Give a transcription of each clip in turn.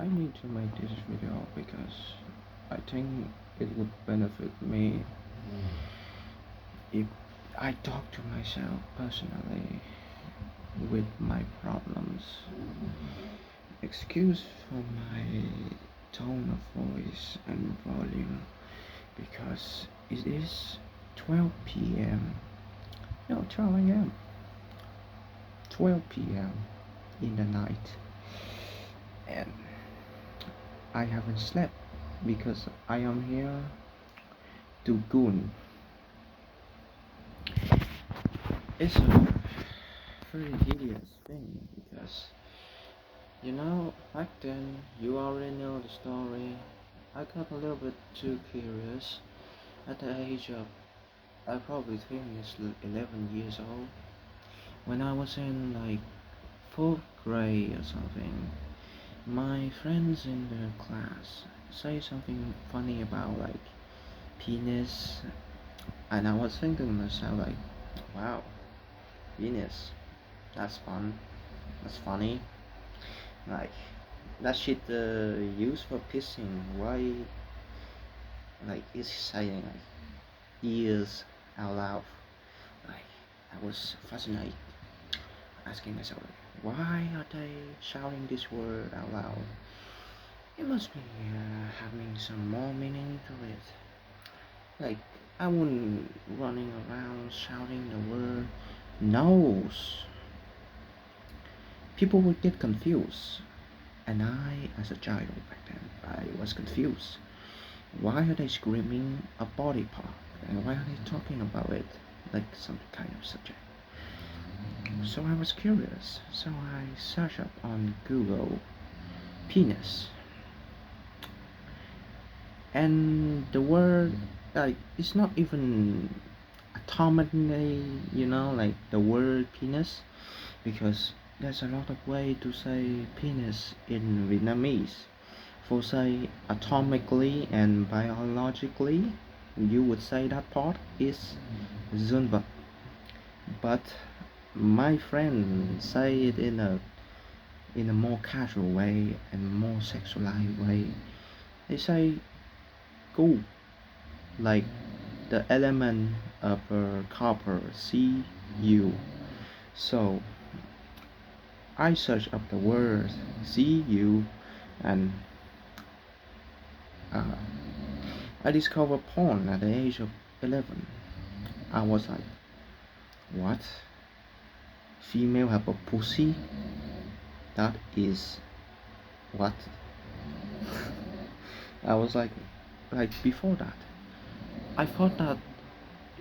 need to make this video because I think it would benefit me if I talk to myself personally with my problems. Excuse for my tone of voice and volume because it is 12 p.m. No, 12 a.m. 12 p.m. in the night, and I haven't slept because I am here to goon. It's a very hideous thing because back then you already know the story. I got a little bit too curious at the age of, I probably think it's 11 years old, when I was in like 4th grade or something. My friends in the class say something funny about like penis, and I was thinking to myself like, wow, penis, that's fun, that's funny. Like that shit used for pissing. Why? Like it's saying like ears out loud. Like I was fascinated, asking myself like, why are they shouting this word out loud? It must be having some more meaning to it. Like I wouldn't running around shouting the word nose. People would get confused, and I, as a child back then, I was confused. Why are they screaming a body part? And why are they talking about it like some kind of subject? So I was curious, so I searched up on Google penis, and the word like it's not even atomically, like the word penis, because there's a lot of way to say penis in Vietnamese. For say atomically and biologically, you would say that part is dương vật, but my friend say it in a more casual way and more sexualized way. They say "gu," like the element of copper, Cu. So I searched up the word Cu, and uh, I discovered porn at the age of 11. I was like, what? Female have a pussy? That is what? I was like before that, I thought that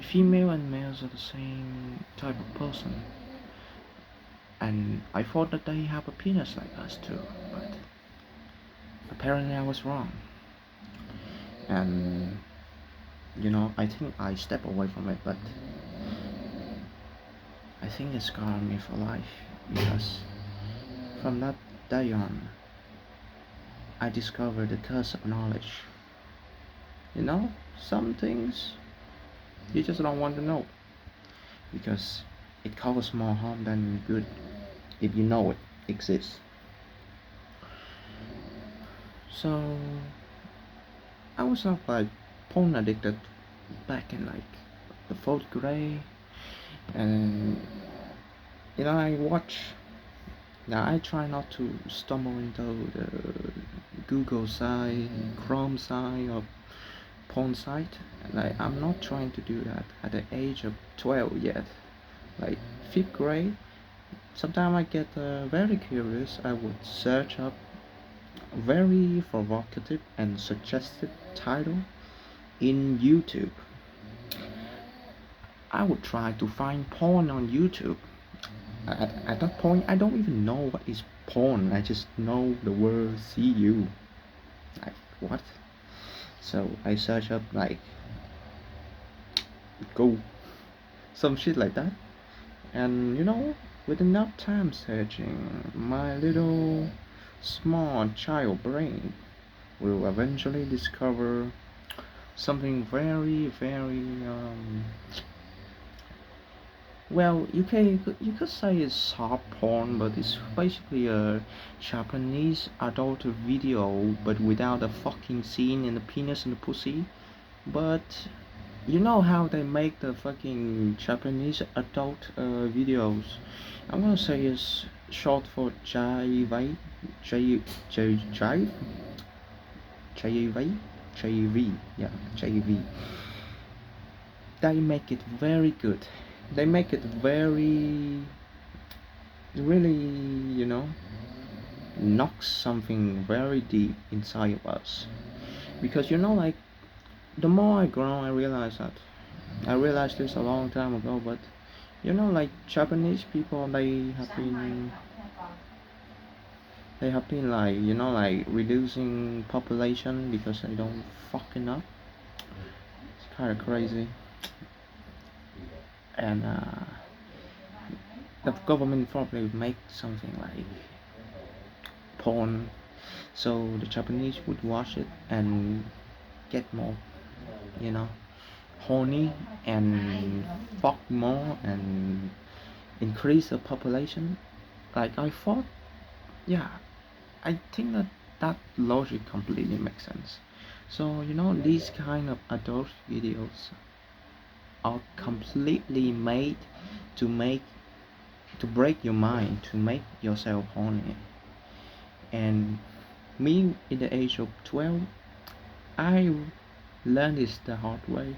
female and males are the same type of person, and I thought that they have a penis like us too, but apparently I was wrong. And I think I stepped away from it, but I think it scarred me for life because from that day on, I discovered the thirst of knowledge. Some things you just don't want to know because it causes more harm than good if you know it exists. So I was not like porn addicted back in like the 4th grade, and I watch. Now I try not to stumble into the Google site, Chrome site, or porn site. Like I'm not trying to do that at the age of 12 yet. Like 5th grade, sometimes I get very curious. I would search up very provocative and suggestive title in YouTube. I would try to find porn on YouTube. At that point, I don't even know what is porn. I just know the word "cu." Like what? So I search up like go some shit like that, and with enough time searching, my little small child brain will eventually discover something very, very Well, you could say it's soft porn, but it's basically a Japanese adult video, but without a fucking scene in the penis and the pussy. But you know how they make the fucking Japanese adult videos. I'm gonna say it's short for JV, J J J JV, JV, yeah, JV. They make it very good. They make it very, really, knocks something very deep inside of us. Because like the more I grow, I realized this a long time ago. But like Japanese people, they have been like like reducing population because they don't fucking up. It's kind of crazy, and the government probably make something like porn, so the Japanese would watch it and get more, you know, horny and fuck more and increase the population. Like I thought, yeah, I think that logic completely makes sense. So these kind of adult videos are completely made to make to break your mind, to make yourself horny. And me, in the age of 12, I learned this the hard way.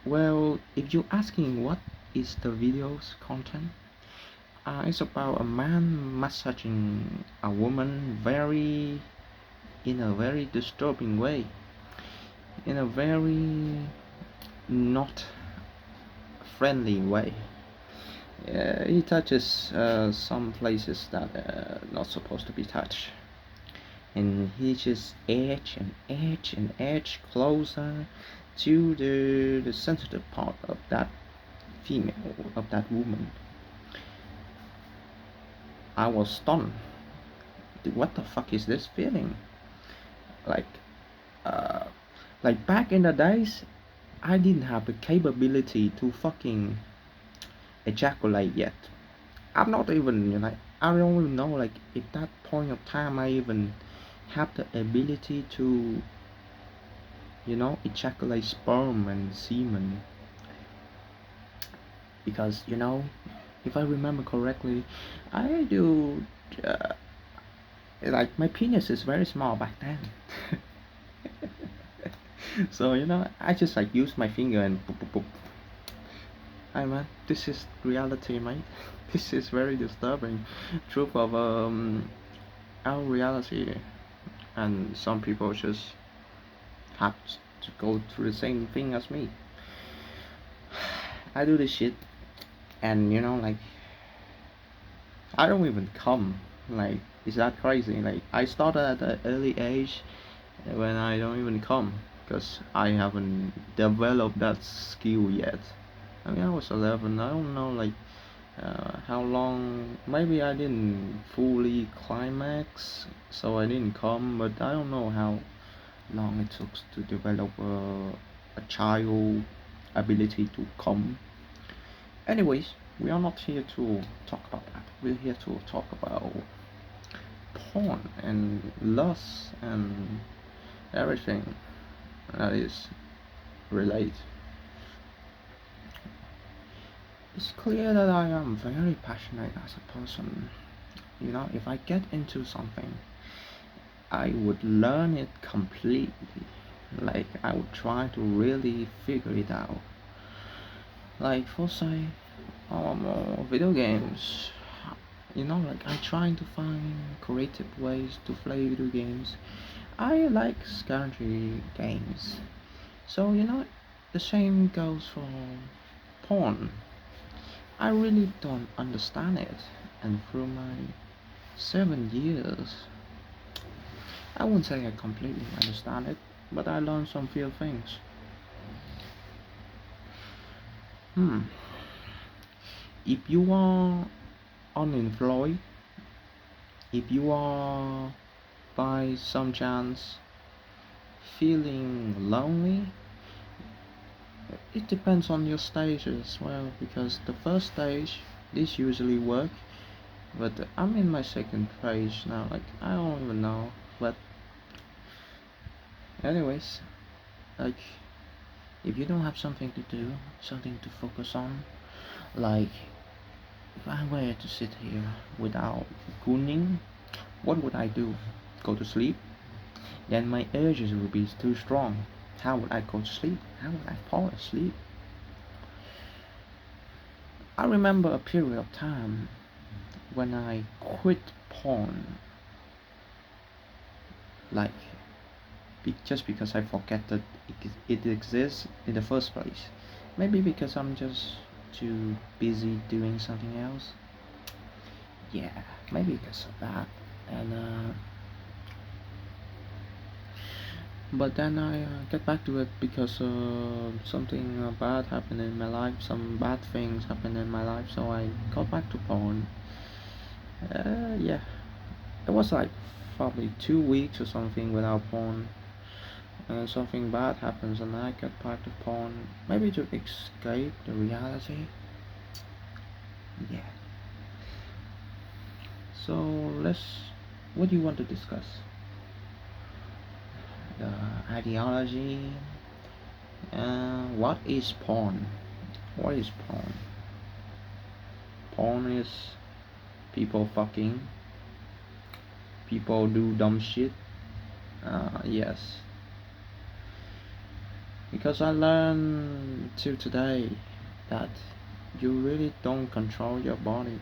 Well, if you're asking what is the video's content, it's about a man massaging a woman in a very disturbing way, in a very not friendly way. He touches some places that are not supposed to be touched, and he just edge closer to the sensitive part of that female, of that woman. I was stunned. What the fuck is this feeling? Like, uh, like back in the days, I didn't have the capability to fucking ejaculate yet. I'm not even I don't even know like at that point of time I even have the ability to ejaculate sperm and semen, because if I remember correctly, I do uh, like my penis is very small back then. So I just like use my finger and boop, boop, boop. Hi man, this is reality, mate. This is very disturbing truth of our reality, and some people just have to go through the same thing as me. I do this shit, and like I don't even come. Like, is that crazy? Like, I started at an early age when I don't even come because I haven't developed that skill yet. I mean, I was 11. I don't know, like, how long. Maybe I didn't fully climax, so I didn't come. But I don't know how long it took to develop a child ability to come. Anyways, we are not here to talk about that. We're here to talk about porn and lust and everything that is related. It's clear that I am very passionate as a person. If I get into something, I would learn it completely. Like, I would try to really figure it out. Like, for say, video games. Like I trying to find creative ways to play video games. I like strategy games. So the same goes for porn. I really don't understand it, and through my 7 years, I won't say I completely understand it, but I learned some few things. Hmm. If you are unemployed, if you are by some chance feeling lonely, It depends on your stage as well, because the first stage, this usually work, but I'm in my second phase now, like I don't even know. But anyways, like if you don't have something to do, something to focus on, like if I were to sit here without gooning, what would I do? Go to sleep? Then my urges would be too strong. How would I go to sleep? How would I fall asleep? I remember a period of time when I quit porn, like just because I forget that it exists in the first place. Maybe because I'm just too busy doing something else. Yeah, maybe because of that. And but then I get back to it because something bad happened in my life. Some bad things happened in my life, so I got back to porn. Yeah, it was like probably 2 weeks or something without porn. And something bad happens and I get back to porn, maybe to escape the reality. Yeah. So let's. What do you want to discuss? The ideology. What is porn? What is porn? Porn is people fucking. People do dumb shit. Yes. Because I learned till today that you really don't control your body.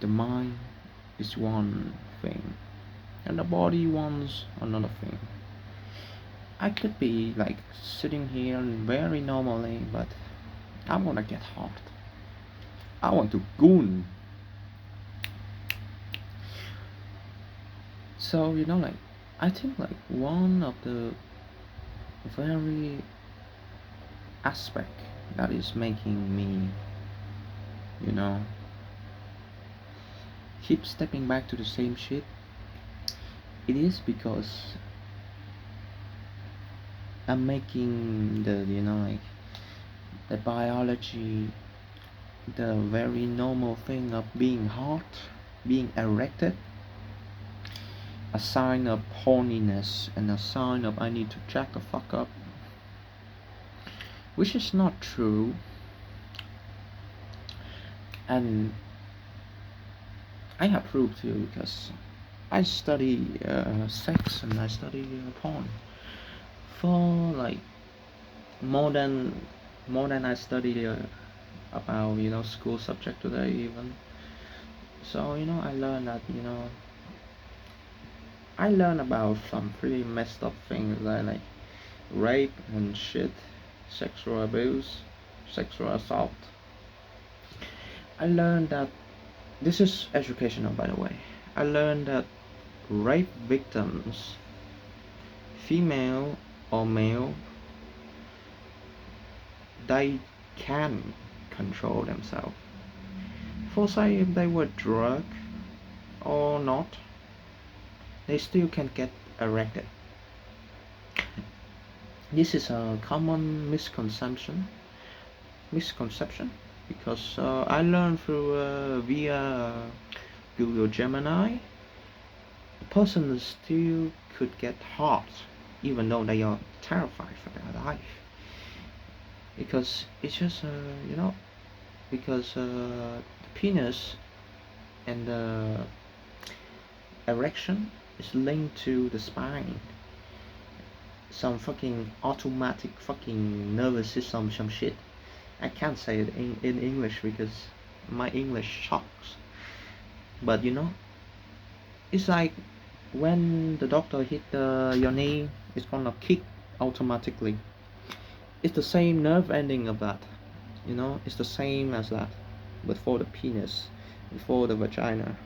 The mind is one thing, and the body wants another thing. I could be like sitting here very normally, but I wanna get hot. I want to goon. So like I think like one of the very aspect that is making me, you know, keep stepping back to the same shit. It is because I'm making the like the biology, the very normal thing of being hot, being erected, a sign of horniness and a sign of I need to jack the fuck up, which is not true. And I have proof too, because I study sex and I study porn for like more than I study about school subject today even. So I learned that I learned about some pretty messed up things like rape and shit, sexual abuse, sexual assault. I learned that this is educational, by the way. I learned that rape victims, female or male, they can control themselves. For say if they were drunk or not, they still can get erected. This is a common misconception, because I learned through via Google Gemini, a person still could get hot even though they are terrified for their life, because it's just because the penis and the erection is linked to the spine, some fucking automatic fucking nervous system, some shit. I can't say it in English because my English sucks. But it's like when the doctor hit your knee, it's gonna kick automatically. It's the same nerve ending of that. It's the same as that, but for the penis, for the vagina.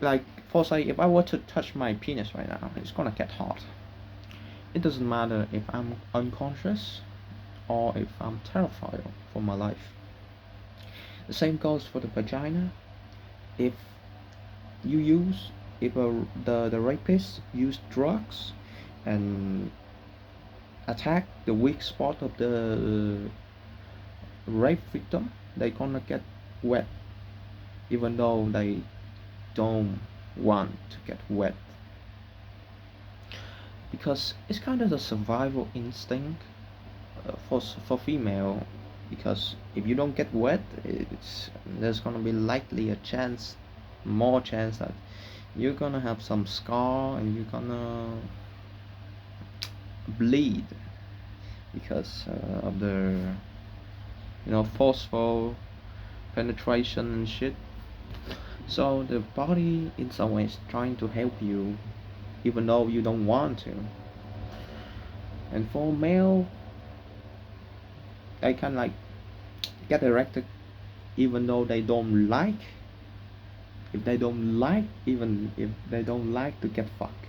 Like, for say, if I were to touch my penis right now, it's gonna get hot. It doesn't matter if I'm unconscious or if I'm terrified for my life. The same goes for the vagina. If you use, if the rapist used drugs and attack the weak spot of the rape victim, they're gonna get wet, even though they don't want to get wet, because it's kind of the survival instinct for female. Because if you don't get wet, there's gonna be likely a chance, more chance that you're gonna have some scar and you're gonna bleed because of the forceful penetration and shit. So the body in some ways trying to help you even though you don't want to. And for male, they can like get erected even though they don't like. If they don't like, even if they don't like to get fucked,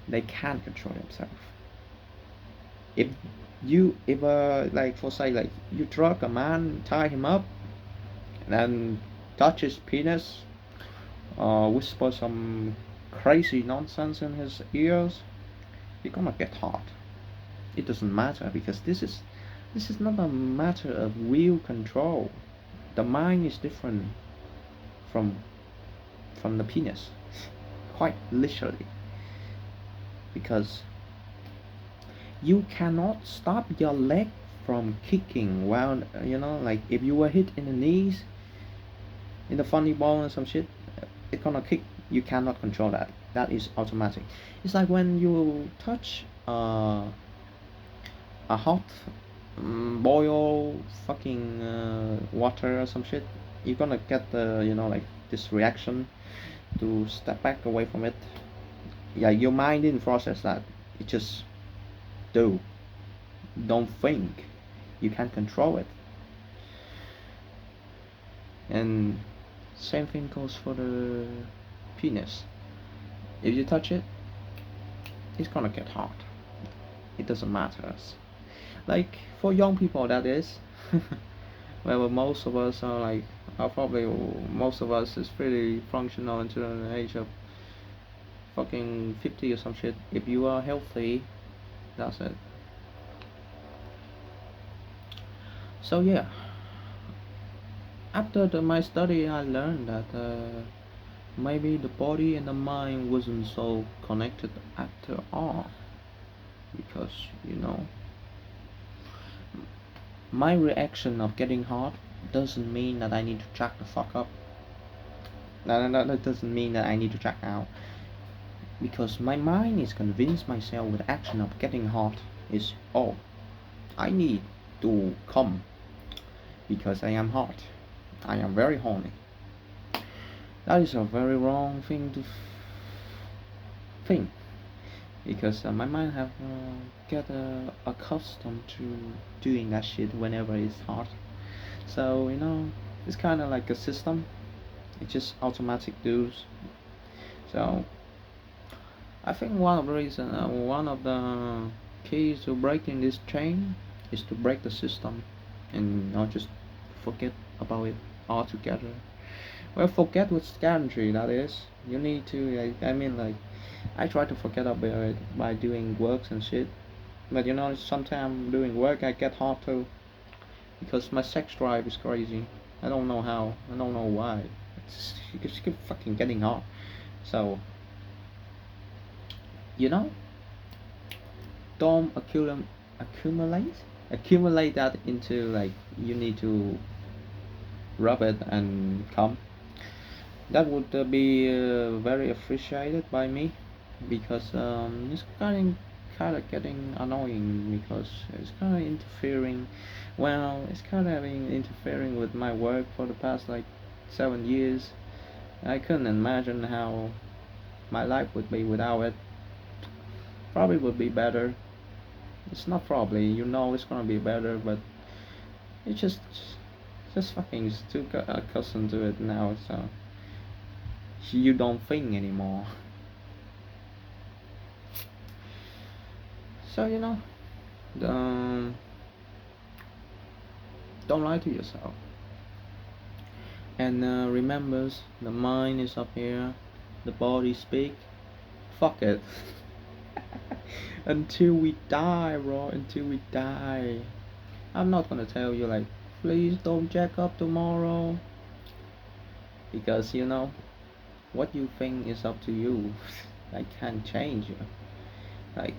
they can't control themselves. If you ever like for say like you drug a man, tie him up, and then touch his penis, whisper some crazy nonsense in his ears, you're gonna get hard. It doesn't matter because this is not a matter of will control. The mind is different from the penis, quite literally, because you cannot stop your leg from kicking while like if you were hit in the knees in the funny bone or some shit, it's gonna kick. You cannot control that. That is automatic. It's like when you touch a hot boil fucking water or some shit, you're gonna get the like this reaction to step back away from it. Yeah, your mind didn't process that. It just do. Don't think. You can't control it. And same thing goes for the penis. If you touch it, it's gonna get hard. It doesn't matter. Like for young people, that is. Well, most of us are like, probably most of us is pretty functional until the age of fucking 50 or some shit. If you are healthy, that's it. So yeah, after my study, I learned that maybe the body and the mind wasn't so connected after all, because my reaction of getting hard doesn't mean that I need to jack the fuck up. No, that doesn't mean that I need to jack out, because my mind is convinced myself with the action of getting hard is, oh, I need to come because I am hot. I am very horny. That is a very wrong thing to think, because my mind have get accustomed to doing that shit whenever it's hot. So it's kind of like a system. It's just automatic dues. So I think one of the reason, one of the keys to breaking this chain is to break the system and not just forget about it altogether. Well, forget with scantry, that is. You need to, I mean, like, I try to forget about it by doing works and shit. But sometimes doing work I get hard too, because my sex drive is crazy. I don't know how. I don't know why. You just keep fucking getting hard. So, don't accumulate that into like you need to rub it and come. That would be very appreciated by me, because it's kind of getting annoying, because it's kind of interfering. Well, it's kind of interfering with my work for the past like 7 years. I couldn't imagine how my life would be without it. Probably would be better. It's not probably, it's gonna be better, but it's just fucking too accustomed to it now. So you don't think anymore. So don't lie to yourself. And remembers the mind is up here, the body speak. Fuck it. Until we die, bro. Until we die. I'm not gonna tell you like, please don't jack up tomorrow, because you know what you think is up to you. I can't change you. Like,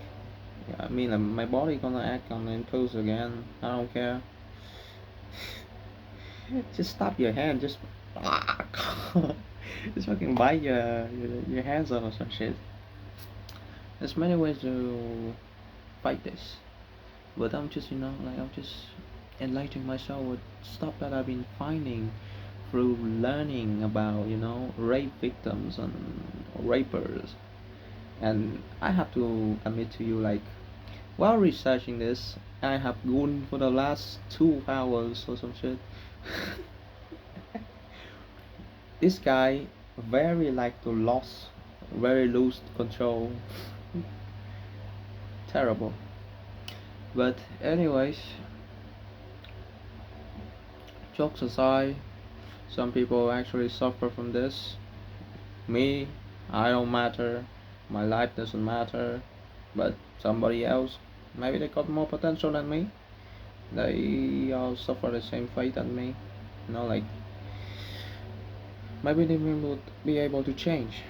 yeah, I mean, my body gonna act on impulse again. I don't care. Just stop your hand. Just, just fucking bite your hands off or some shit. There's many ways to fight this, but I'm just, like, I'm just enlightening myself with stuff that I've been finding through learning about, rape victims and rapers. And I have to admit to you, like, while researching this, I have gone for the last 2 hours or some shit. This guy very like to lose, very lose control. Terrible. But anyways, jokes aside, some people actually suffer from this. Me, I don't matter. My life doesn't matter. But somebody else, maybe they got more potential than me. They all suffer the same fate than me. Like, maybe they will be able to change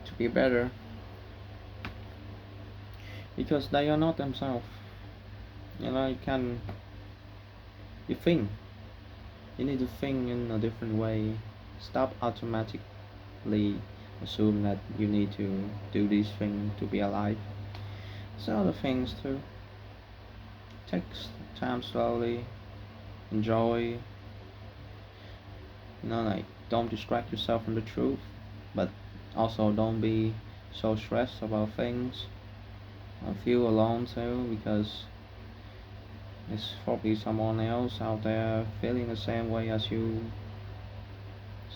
to be better, because they are not themselves. You think. You need to think in a different way. Stop automatically assume that you need to do these things to be alive. So other things too. Take time slowly. Enjoy. Like, don't distract yourself from the truth, but also don't be so stressed about things. I feel alone too, because there's probably someone else out there feeling the same way as you.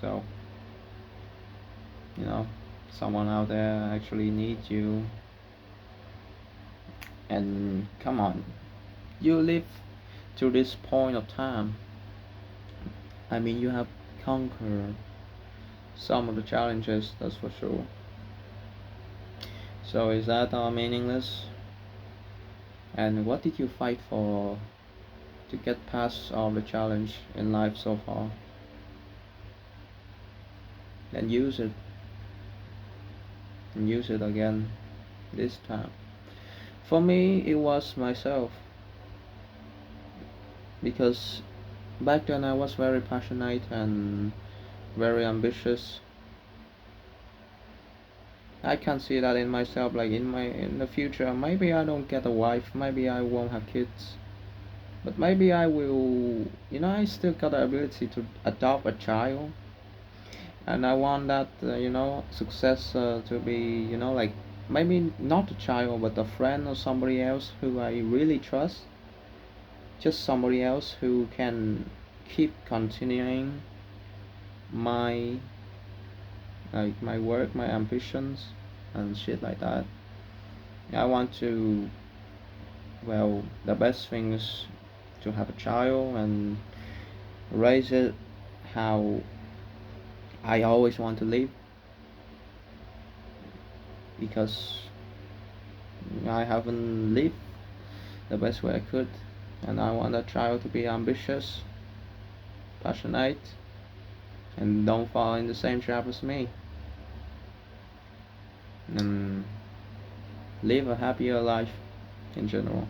So, someone out there actually needs you. And come on, you live to this point of time. I mean, you have conquered some of the challenges, that's for sure. So is that all meaningless? And what did you fight for to get past all the challenge in life so far? Then use it. And use it again this time. For me, it was myself. Because back then I was very passionate and very ambitious. I can see that in myself, like in the future. Maybe I don't get a wife, maybe I won't have kids, but maybe I will. I still got the ability to adopt a child, and I want that success to be like, maybe not a child but a friend or somebody else who I really trust. Just somebody else who can keep continuing my my work, my ambitions, and shit like that. I want to, well, the best thing is to have a child and raise it how I always want to live, because I haven't lived the best way I could, and I want that child to be ambitious, passionate, and don't fall in the same trap as me, and live a happier life in general.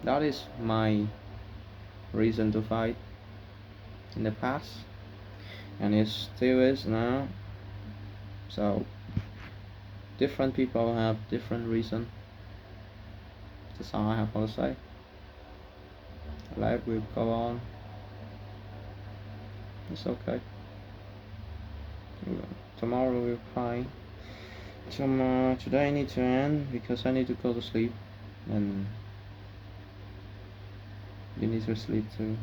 That is my reason to fight in the past, and it still is now. So different people have different reason. That's all I have to say. Life will go on. It's okay. Tomorrow will be fine. Today I need to end because I need to go to sleep, and you need to sleep too.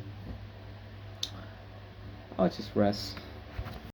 I'll just rest.